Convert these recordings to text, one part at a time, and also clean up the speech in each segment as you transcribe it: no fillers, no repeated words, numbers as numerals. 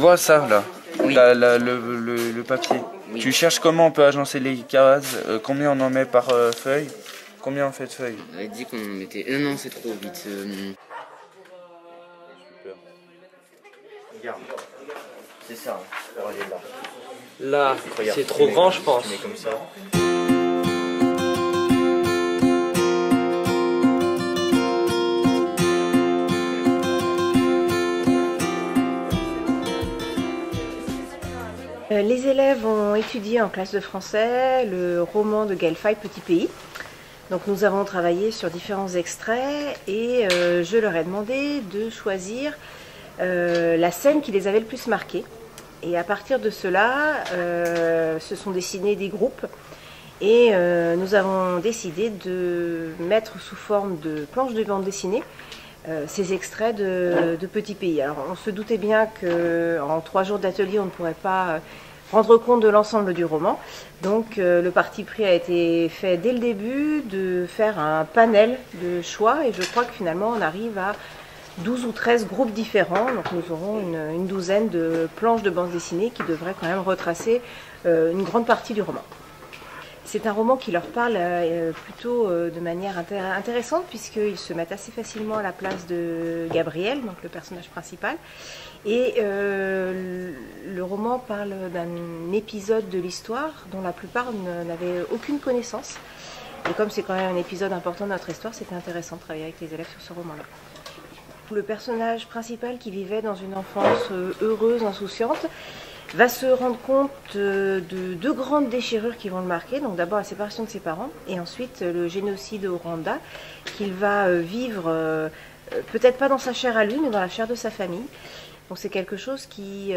vois ça là, Oui. le papier. Oui. Tu cherches comment on peut agencer les cases, combien on en met par feuille, combien on fait de feuilles. On avait dit qu'on en mettait... non, c'est trop vite. Super. Regarde, c'est ça, pour aller là. Là, c'est trop grand, je pense. Tu mets comme ça. Les élèves ont étudié en classe de français le roman de Gaël Faye, Petit Pays. Donc nous avons travaillé sur différents extraits et je leur ai demandé de choisir la scène qui les avait le plus marqué. Et à partir de cela, se sont dessinés des groupes et nous avons décidé de mettre sous forme de planches de bande dessinée ces extraits de Petit Pays. Alors on se doutait bien qu'en 3 jours d'atelier, on ne pourrait pas rendre compte de l'ensemble du roman. Donc le parti pris a été fait dès le début de faire un panel de choix et je crois que finalement on arrive à 12 ou 13 groupes différents. Donc nous aurons une douzaine de planches de bande dessinée qui devraient quand même retracer une grande partie du roman. C'est un roman qui leur parle plutôt de manière intéressante puisqu'ils se mettent assez facilement à la place de Gabriel, donc le personnage principal. Et le roman parle d'un épisode de l'histoire dont la plupart n'avaient aucune connaissance. Et comme c'est quand même un épisode important de notre histoire, c'était intéressant de travailler avec les élèves sur ce roman-là. Le personnage principal qui vivait dans une enfance heureuse, insouciante, va se rendre compte de 2 grandes déchirures qui vont le marquer. Donc d'abord la séparation de ses parents et ensuite le génocide au Rwanda qu'il va vivre, peut-être pas dans sa chair à lui, mais dans la chair de sa famille. Donc c'est quelque chose qui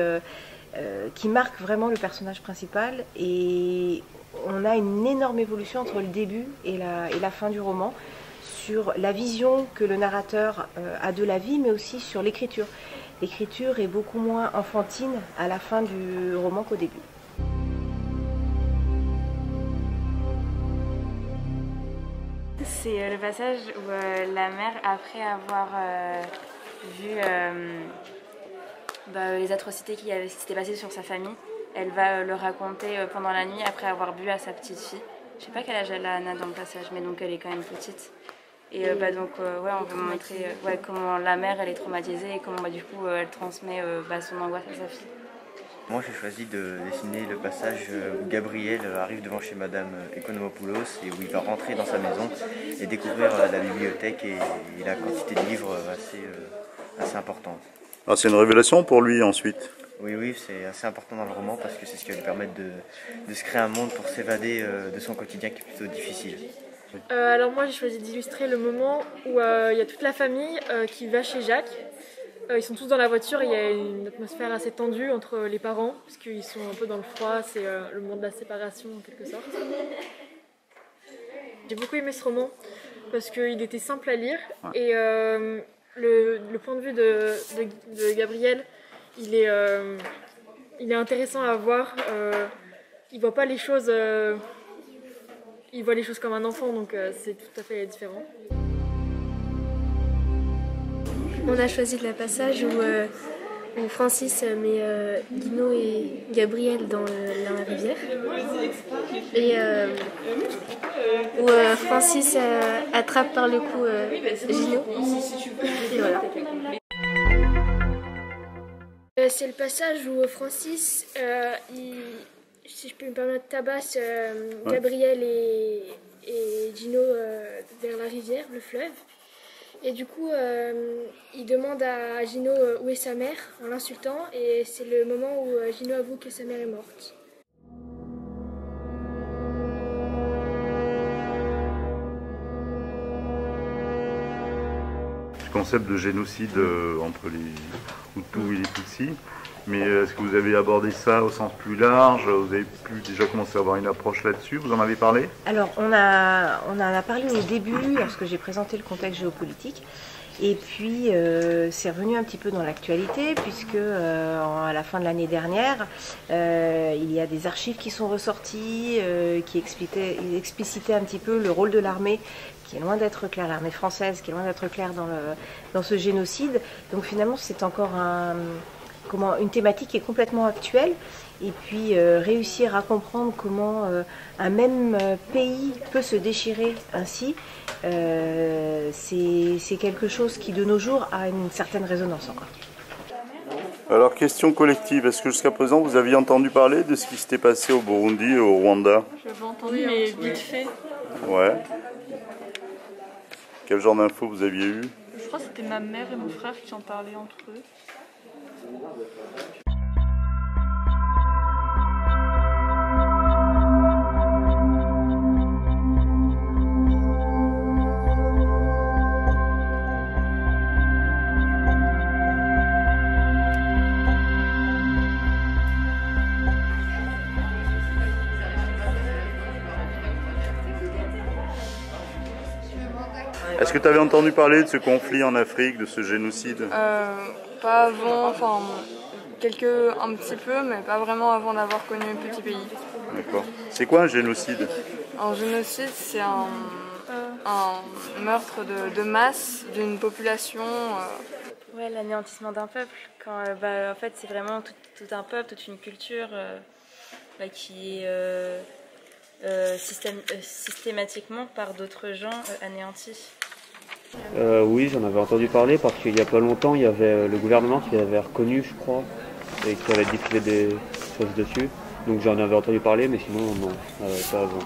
marque vraiment le personnage principal et on a une énorme évolution entre le début et la fin du roman sur la vision que le narrateur a de la vie, mais aussi sur l'écriture. L'écriture est beaucoup moins enfantine à la fin du roman qu'au début. C'est le passage où la mère, après avoir vu les atrocités qui s'étaient passées sur sa famille, elle va le raconter pendant la nuit après avoir bu à sa petite fille. Je sais pas quel âge elle a, Anna, dans le passage, mais donc elle est quand même petite. Et on veut montrer comment la mère elle est traumatisée et comment du coup elle transmet son angoisse à sa fille. Moi j'ai choisi de dessiner le passage où Gabriel arrive devant chez Madame Economopoulos et où il va rentrer dans sa maison et découvrir la bibliothèque et la quantité de livres assez importante. Ah, c'est une révélation pour lui ensuite. Oui, c'est assez important dans le roman parce que c'est ce qui va lui permettre de se créer un monde pour s'évader de son quotidien qui est plutôt difficile. Alors moi j'ai choisi d'illustrer le moment où il y a toute la famille qui va chez Jacques. Ils sont tous dans la voiture et il y a une atmosphère assez tendue entre les parents parce qu'ils sont un peu dans le froid, c'est le moment de la séparation en quelque sorte. J'ai beaucoup aimé ce roman parce qu'il était simple à lire et le point de vue de Gabriel, il est intéressant à voir. Il voit pas les choses... Il voit les choses comme un enfant, donc c'est tout à fait différent. On a choisi le passage où Francis met Guino et Gabriel dans la rivière. Et où Francis attrape par le cou Gino. Et voilà. C'est le passage où Francis, si je peux me permettre, tabasse Gabriel et Gino vers la rivière, le fleuve. Et du coup, il demande à Gino où est sa mère en l'insultant. Et c'est le moment où Gino avoue que sa mère est morte. Le concept de génocide entre les Hutus et les Tutsis. Mais est-ce que vous avez abordé ça au sens plus large? Vous avez pu déjà commencer à avoir une approche là-dessus? Vous en avez parlé? Alors, on en a parlé au début, lorsque j'ai présenté le contexte géopolitique. Et puis, c'est revenu un petit peu dans l'actualité, puisque à la fin de l'année dernière, il y a des archives qui sont ressorties, qui explicitaient un petit peu le rôle de l'armée, qui est loin d'être clair, l'armée française, qui est loin d'être claire dans ce génocide. Donc finalement, c'est encore une thématique qui est complètement actuelle, et puis réussir à comprendre comment un même pays peut se déchirer ainsi, c'est quelque chose qui de nos jours a une certaine résonance encore. Alors, question collective, est-ce que jusqu'à présent vous aviez entendu parler de ce qui s'était passé au Burundi et au Rwanda? J'avais entendu, mais vite fait. Ouais. Quel genre d'infos vous aviez eu? Je crois que c'était ma mère et mon frère qui en parlaient entre eux. Est-ce que tu avais entendu parler de ce conflit en Afrique, de ce génocide? Pas avant, enfin un petit peu, mais pas vraiment avant d'avoir connu le petit pays. D'accord. C'est quoi un génocide? Un génocide, c'est un meurtre de masse d'une population. Ouais, l'anéantissement d'un peuple. Quand, en fait, c'est vraiment tout un peuple, toute une culture qui est systématiquement par d'autres gens anéantie. Oui, j'en avais entendu parler parce qu'il n'y a pas longtemps, il y avait le gouvernement qui l'avait reconnu, je crois, et qui avait diffusé des choses dessus. Donc j'en avais entendu parler, mais sinon, non, pas avant.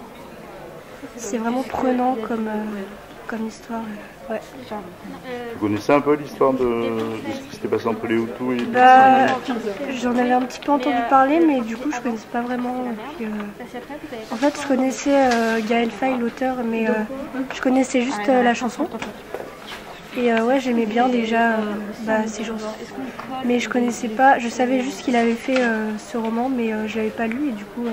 C'est vraiment prenant comme histoire. Ouais. Vous connaissez un peu l'histoire de ce qui s'était passé entre les Hutus et les Tutsis? J'en avais un petit peu entendu parler, mais du coup je connaissais pas vraiment. Puis, en fait, je connaissais Gaël Faye, l'auteur, mais je connaissais juste la chanson. Et ouais, j'aimais bien déjà ces chansons. Mais je connaissais pas, je savais juste qu'il avait fait ce roman, mais je l'avais pas lu et du coup.